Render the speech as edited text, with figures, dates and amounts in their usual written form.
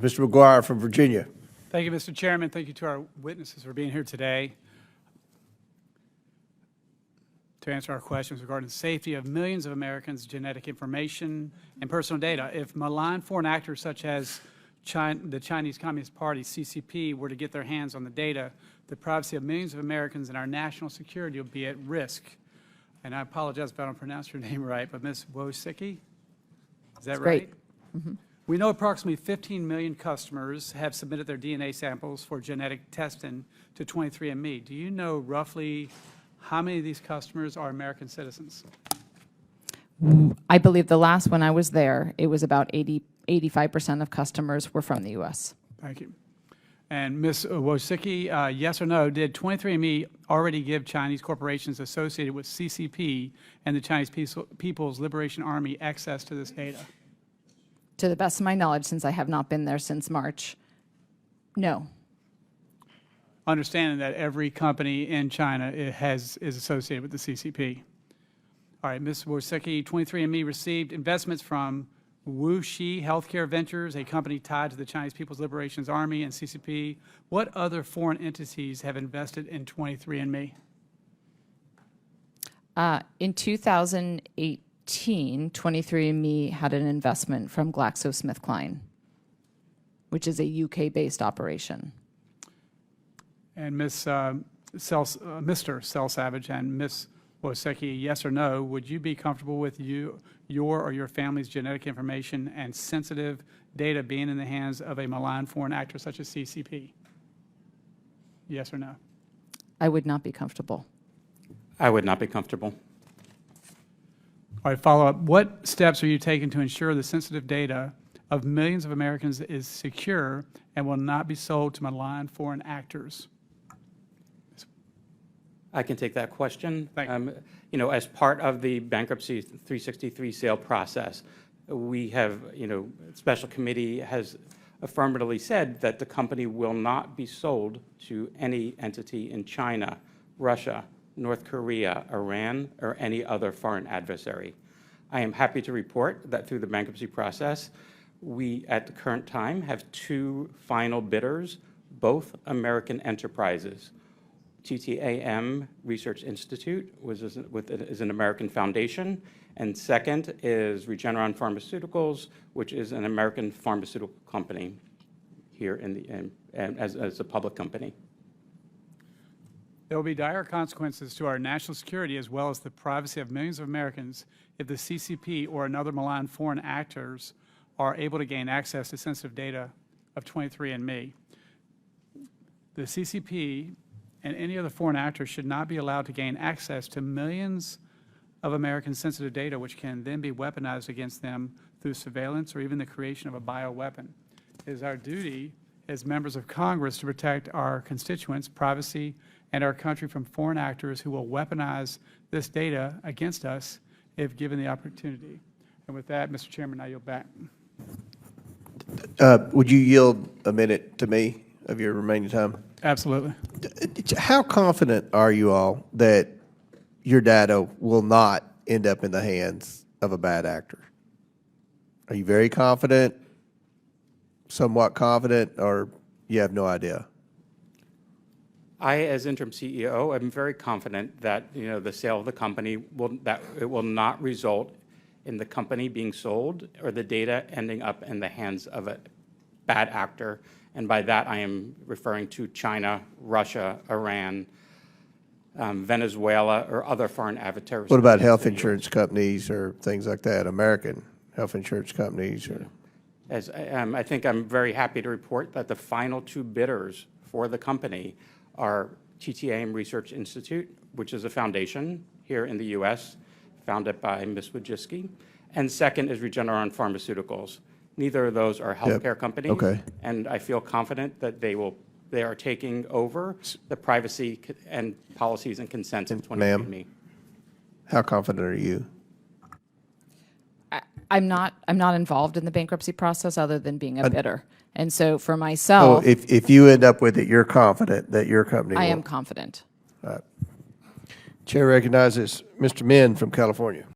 Mr. McGuire from Virginia. Thank you, Mr. Chairman. Thank you to our witnesses for being here today to answer our questions regarding the safety of millions of Americans' genetic information and personal data. If malign foreign actors such as the Chinese Communist Party, CCP, were to get their hands on the data, the privacy of millions of Americans and our national security will be at risk. And I apologize if I don't pronounce your name right, but Ms. Wojcicki, is that right? Great. Mm-hmm. We know approximately 15 million customers have submitted their DNA samples for genetic testing to 23andMe. Do you know roughly how many of these customers are American citizens? I believe the last when I was there, it was about 85% of customers were from the U.S. Thank you. And Ms. Wojcicki, yes or no, did 23andMe already give Chinese corporations associated with CCP and the Chinese People's Liberation Army access to this data? To the best of my knowledge, since I have not been there since March, no. Understanding that every company in China is associated with the CCP. All right, Ms. Wojcicki, 23andMe received investments from Wuxi Healthcare Ventures, a company tied to the Chinese People's Liberation Army and CCP. What other foreign entities have invested in 23andMe? In 2018, 23andMe had an investment from GlaxoSmithKline, which is a UK-based operation. And Mr. Cell Savage and Ms. Wojcicki, yes or no, would you be comfortable with your or your family's genetic information and sensitive data being in the hands of a malign foreign actor such as CCP? Yes or no? I would not be comfortable. I would not be comfortable. All right, follow-up. What steps are you taking to ensure the sensitive data of millions of Americans is secure and will not be sold to malign foreign actors? I can take that question. Thank you. You know, as part of the bankruptcy 363 sale process, we have, special committee has affirmatively said that the company will not be sold to any entity in China, Russia, North Korea, Iran, or any other foreign adversary. I am happy to report that through the bankruptcy process, we, at the current time, have 2 final bidders, both American enterprises. TTAM Research Institute is an American foundation, and second is Regeneron Pharmaceuticals, which is an American pharmaceutical company here as a public company. There will be dire consequences to our national security as well as the privacy of millions of Americans if the CCP or another malign foreign actors are able to gain access to sensitive data of 23andMe. The CCP and any other foreign actor should not be allowed to gain access to millions of American sensitive data, which can then be weaponized against them through surveillance or even the creation of a bioweapon. It is our duty as members of Congress to protect our constituents' privacy and our country from foreign actors who will weaponize this data against us if given the opportunity. And with that, Mr. Chairman, I yield back. Would you yield a minute to me of your remaining time? Absolutely. How confident are you all that your data will not end up in the hands of a bad actor? Are you very confident, somewhat confident, or you have no idea? I, as interim CEO, am very confident that the sale of the company will not result in the company being sold or the data ending up in the hands of a bad actor. And by that, I am referring to China, Russia, Iran, Venezuela, or other foreign adversaries. What about health insurance companies or things like that, American health insurance companies? Or? I think I'm very happy to report that the final 2 bidders for the company are TTAM Research Institute, which is a foundation here in the U.S., founded by Ms. Wojcicki, and second is Regeneron Pharmaceuticals. Neither of those are healthcare companies, okay. And I feel confident that they are taking over the privacy and policies and consents of 23andMe. Ma'am, how confident are you? I'm not involved in the bankruptcy process other than being a bidder. And so for myself, if you end up with it, you're confident that your company will? I am confident. Chair recognizes Mr. Min from California.